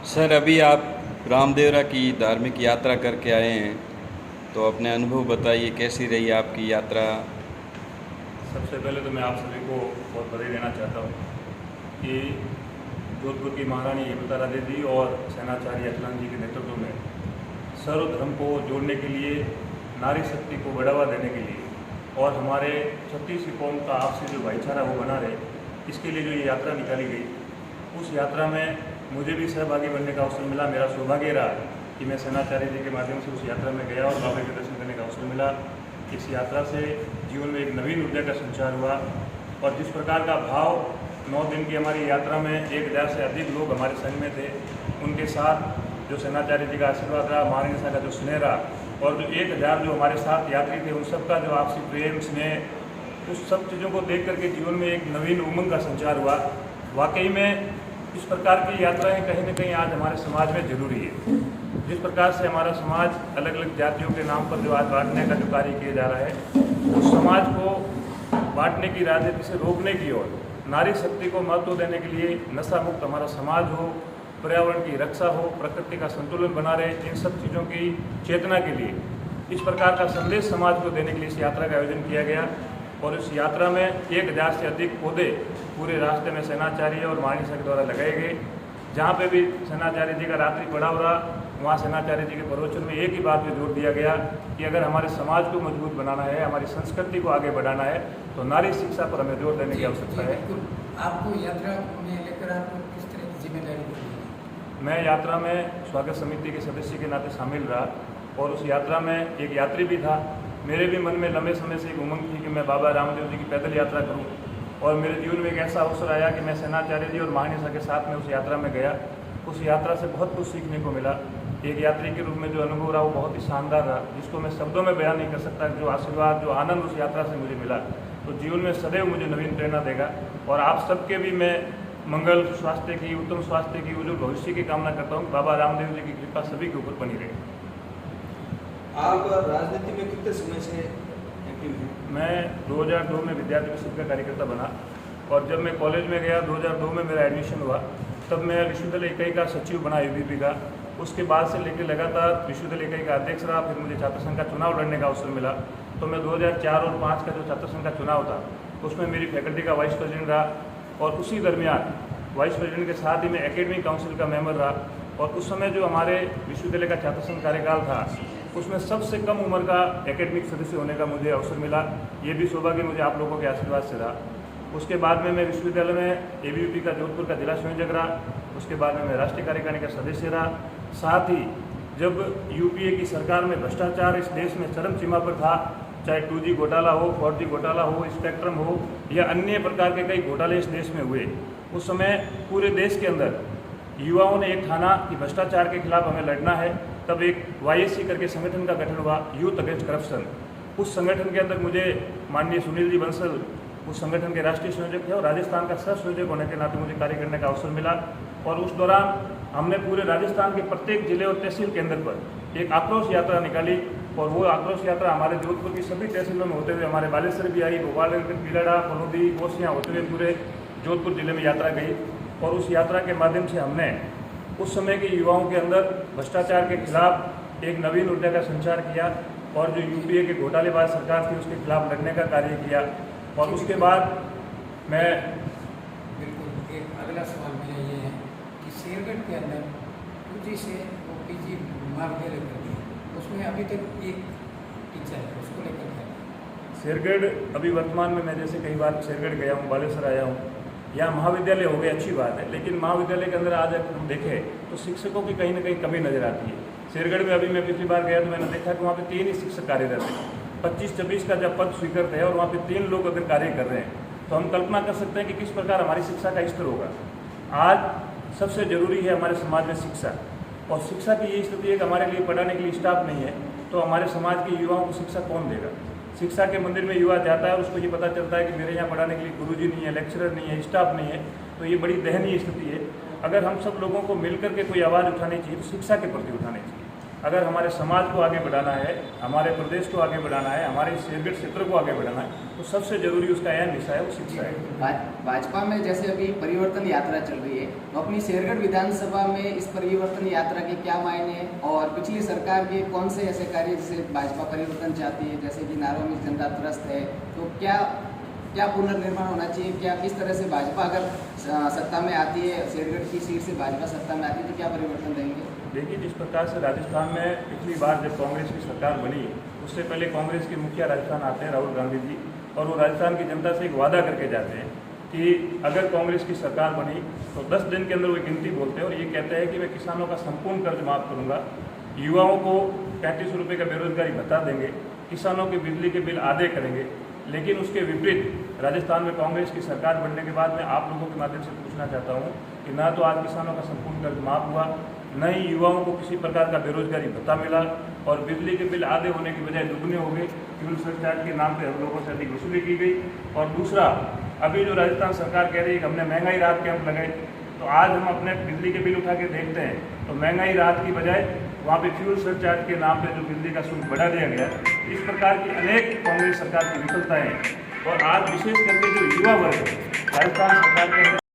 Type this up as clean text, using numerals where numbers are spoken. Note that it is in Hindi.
सर, अभी आप रामदेवरा की धार्मिक यात्रा करके आए हैं, तो अपने अनुभव बताइए, कैसी रही आपकी यात्रा। सबसे पहले तो मैं आप सभी को बहुत बधाई देना चाहता हूँ कि जोधपुर की महारानी हेमलता राजे जी और सेनाचार्य अखिलानंद जी के नेतृत्व में सर्वधर्म को जोड़ने के लिए, नारी शक्ति को बढ़ावा देने के लिए और हमारे 36 कौम का आपसी जो भाईचारा वो बना रहे, इसके लिए जो ये यात्रा निकाली गई, उस यात्रा में मुझे भी सहभागी बनने का अवसर मिला। मेरा सौभाग्य रहा कि मैं सेनाचार्य जी के माध्यम से उस यात्रा में गया और बाबा के दर्शन करने का अवसर मिला। इस यात्रा से जीवन में एक नवीन ऊर्जा का संचार हुआ और जिस प्रकार का भाव 9 दिन की हमारी यात्रा में 1000 से अधिक लोग हमारे संग में थे, उनके साथ जो सेनाचार्य जी का आशीर्वाद रहा, महारानी साहब का जो स्नेह रहा और जो 1000 जो हमारे साथ यात्री थे, उन सबका जो आपसी प्रेम स्नेह, उस सब चीज़ों को देख करके जीवन में एक नवीन उमंग का संचार हुआ। वाकई में इस प्रकार की यात्राएं कहीं न कहीं आज हमारे समाज में जरूरी है। जिस प्रकार से हमारा समाज अलग अलग जातियों के नाम पर जो आज बांटने का जो कार्य किया जा रहा है, उस समाज को बांटने की राजनीति से रोकने की ओर, नारी शक्ति को महत्व देने के लिए नशा मुक्त हमारा समाज हो, पर्यावरण की रक्षा हो, प्रकृति का संतुलन बना रहे, इन सब चीज़ों की चेतना के लिए इस प्रकार का संदेश समाज को देने के लिए इस यात्रा का आयोजन किया गया। और इस यात्रा में 1000 से अधिक पौधे पूरे रास्ते में सेनाचार्य और महारानी साहब के द्वारा लगाए गए। जहाँ पे भी सेनाचार्य जी का रात्रि पड़ाव रहा, वहाँ सेनाचार्य जी के प्रवचन में एक ही बात पे जोर दिया गया कि अगर हमारे समाज को मजबूत बनाना है, हमारी संस्कृति को आगे बढ़ाना है, तो नारी शिक्षा पर हमें जोर देने की आवश्यकता है। आपको यात्रा में लेकर आपको किस तरह की जिम्मेदारी मिली? मैं यात्रा में स्वागत समिति के सदस्य के नाते शामिल रहा और उस यात्रा में एक यात्री भी था। मेरे भी मन में लंबे समय से एक उमंग थी कि मैं बाबा रामदेव जी की पैदल यात्रा करूं और मेरे जीवन में एक ऐसा अवसर आया कि मैं सेनाचार्य जी और महारानी साहब के साथ में उस यात्रा में गया। उस यात्रा से बहुत कुछ सीखने को मिला। एक यात्री के रूप में जो अनुभव रहा वो बहुत ही शानदार रहा, जिसको मैं शब्दों में बयान नहीं कर सकता। जो आशीर्वाद, जो आनंद उस यात्रा से मुझे मिला, तो जीवन में सदैव मुझे नवीन प्रेरणा देगा। और आप सबके भी मैं मंगल, स्वास्थ्य की, उत्तम स्वास्थ्य की, उज्जवल भविष्य की कामना करता हूँ। बाबा रामदेव जी की कृपा सभी के ऊपर बनी रहे। आप राजनीति में कितने समय से एक्टिव हैं? मैं 2002 में विद्यार्थी परिषद का कार्यकर्ता बना और जब मैं कॉलेज में गया 2002 में मेरा एडमिशन हुआ, तब मैं विश्वविद्यालय इकाई का सचिव बना यूबीपी का। उसके बाद से लेकर लगातार विश्वविद्यालय इकाई का अध्यक्ष रहा। फिर मुझे छात्र संघ का चुनाव लड़ने का अवसर मिला, तो मैं 2004 और 2005 का जो छात्र संघ का चुनाव था उसमें मेरी फैकल्टी का वाइस प्रेसिडेंट रहा और उसी दरमियान वाइस प्रेसिडेंट के साथ ही मैं एकेडमिक काउंसिल का मेंबर रहा। और उस समय जो हमारे विश्वविद्यालय का छात्र संघ कार्यकाल था, उसमें सबसे कम उम्र का एकेडमिक सदस्य होने का मुझे अवसर मिला। ये भी सौभाग्य मुझे आप लोगों के आशीर्वाद से रहा। उसके बाद में मैं विश्वविद्यालय में एबीवीपी का जोधपुर का जिला संयोजक रहा। उसके बाद में मैं राष्ट्रीय कार्यकारिणी का सदस्य रहा। साथ ही जब यूपीए की सरकार में भ्रष्टाचार इस देश में चरम सीमा पर था, चाहे 2G घोटाला हो, 4G घोटाला हो, स्पेक्ट्रम हो या अन्य प्रकार के कई घोटाले इस देश में हुए, उस समय पूरे देश के अंदर युवाओं ने एक ठाना कि भ्रष्टाचार के खिलाफ हमें लड़ना है। तब एक YSC करके संगठन का गठन हुआ, यूथ अगेंस्ट करप्शन। उस संगठन के अंदर मुझे माननीय सुनील जी बंसल उस संगठन के राष्ट्रीय संयोजक थे और राजस्थान का सह संयोजक होने के नाते मुझे कार्य करने का अवसर मिला। और उस दौरान हमने पूरे राजस्थान के प्रत्येक जिले और तहसील केंद्र पर एक आक्रोश यात्रा निकाली और वो आक्रोश यात्रा हमारे जोधपुर की सभी तहसीलों में होते हुए हमारे बालेश्वर भी आई, भोपाल, पीलाड़ा, फलोदी, कोसियाँ होते हुए पूरे जोधपुर जिले में यात्रा गई। और उस यात्रा के माध्यम से हमने उस समय के युवाओं के अंदर भ्रष्टाचार के खिलाफ एक नवीन ऊर्जा का संचार किया और जो यूपीए के घोटालेबाज सरकार थी उसके खिलाफ लड़ने का कार्य किया। और उसके बाद मैं बिल्कुल एक अगला सवाल मेरा ये है कि शेरगढ़ के अंदर UG से वो PG महाविद्यालय कर दिया, उसमें अभी तक एक टीचर है, उसको लेकर क्या? शेरगढ़ अभी वर्तमान में मैं जैसे कई बार शेरगढ़ गया हूँ, बालेश्वर आया हूँ, यहाँ महाविद्यालय हो गए, अच्छी बात है, लेकिन महाविद्यालय के अंदर आज अगर हम देखें तो शिक्षकों की कहीं ना कहीं कमी नजर आती है। शेरगढ़ में अभी मैं पिछली बार गया तो मैंने देखा कि वहाँ पे 3 ही शिक्षक कार्यरत हैं। 25-26 का जब पद स्वीकृत है और वहाँ पे 3 लोग अगर कार्य कर रहे हैं, तो हम कल्पना कर सकते हैं कि किस प्रकार हमारी शिक्षा का स्तर होगा। आज सबसे जरूरी है हमारे समाज में शिक्षा, और शिक्षा की ये स्थिति है कि हमारे लिए पढ़ाने के लिए स्टाफ नहीं है, तो हमारे समाज के युवाओं को शिक्षा कौन देगा? शिक्षा के मंदिर में युवा जाता है और उसको ये पता चलता है कि मेरे यहाँ पढ़ाने के लिए गुरुजी नहीं है, लेक्चरर नहीं है, स्टाफ नहीं है, तो ये बड़ी दयनीय स्थिति है। अगर हम सब लोगों को मिलकर के कोई आवाज़ उठानी चाहिए तो शिक्षा के प्रति उठानी चाहिए। अगर हमारे समाज को आगे बढ़ाना है, हमारे प्रदेश को आगे बढ़ाना है, हमारे शेरगढ़ क्षेत्र को आगे बढ़ाना है, तो सबसे जरूरी उसका अहम हिस्सा है वो शिक्षा है। भाजपा में जैसे अभी परिवर्तन यात्रा चल रही है, तो अपनी शेरगढ़ विधानसभा में इस परिवर्तन यात्रा के क्या मायने हैं और पिछली सरकार के कौन से ऐसे कार्य जिसे भाजपा परिवर्तन चाहती है, जैसे कि नारों में जनता त्रस्त है, तो क्या पुनर्निर्माण होना चाहिए, क्या किस तरह से भाजपा अगर सत्ता में आती है, शेरगढ़ की सीट से भाजपा सत्ता में आती है, तो क्या परिवर्तन रहेंगे? देखिए, जिस प्रकार से राजस्थान में पिछली बार जब कांग्रेस की सरकार बनी, उससे पहले कांग्रेस के मुखिया राजस्थान आते हैं राहुल गांधी जी, और वो राजस्थान की जनता से एक वादा करके जाते हैं कि अगर कांग्रेस की सरकार बनी तो 10 दिन के अंदर वो गिनती बोलते हैं और ये कहते हैं कि मैं किसानों का संपूर्ण कर्ज माफ करूंगा, युवाओं को 3500 रुपये का बेरोजगारी भत्ता देंगे, किसानों के बिजली के बिल आधे करेंगे। लेकिन उसके विपरीत राजस्थान में कांग्रेस की सरकार बनने के बाद मैं आप लोगों के माध्यम से पूछना चाहता हूँ कि ना तो आज किसानों का संपूर्ण कर्ज माफ हुआ, न ही युवाओं को किसी प्रकार का बेरोजगारी भत्ता मिला, और बिजली के बिल आधे होने की बजाय दुगने हो गए। फ्यूल सरचार्ज के नाम पे हम लोगों से अधिक वसूली की गई। और दूसरा, अभी जो राजस्थान सरकार कह रही है कि हमने महंगाई राहत कैंप लगाए, तो आज हम अपने बिजली के बिल उठा के देखते हैं तो महंगाई राहत की बजाय वहाँ पे फ्यूल सरचार्ज के नाम पे जो बिजली का शुल्क बढ़ा दिया गया। इस प्रकार की अनेक कांग्रेस सरकार की विफलताएं हैं। और आज विशेष करके जो युवा वर्ग राजस्थान सरकार के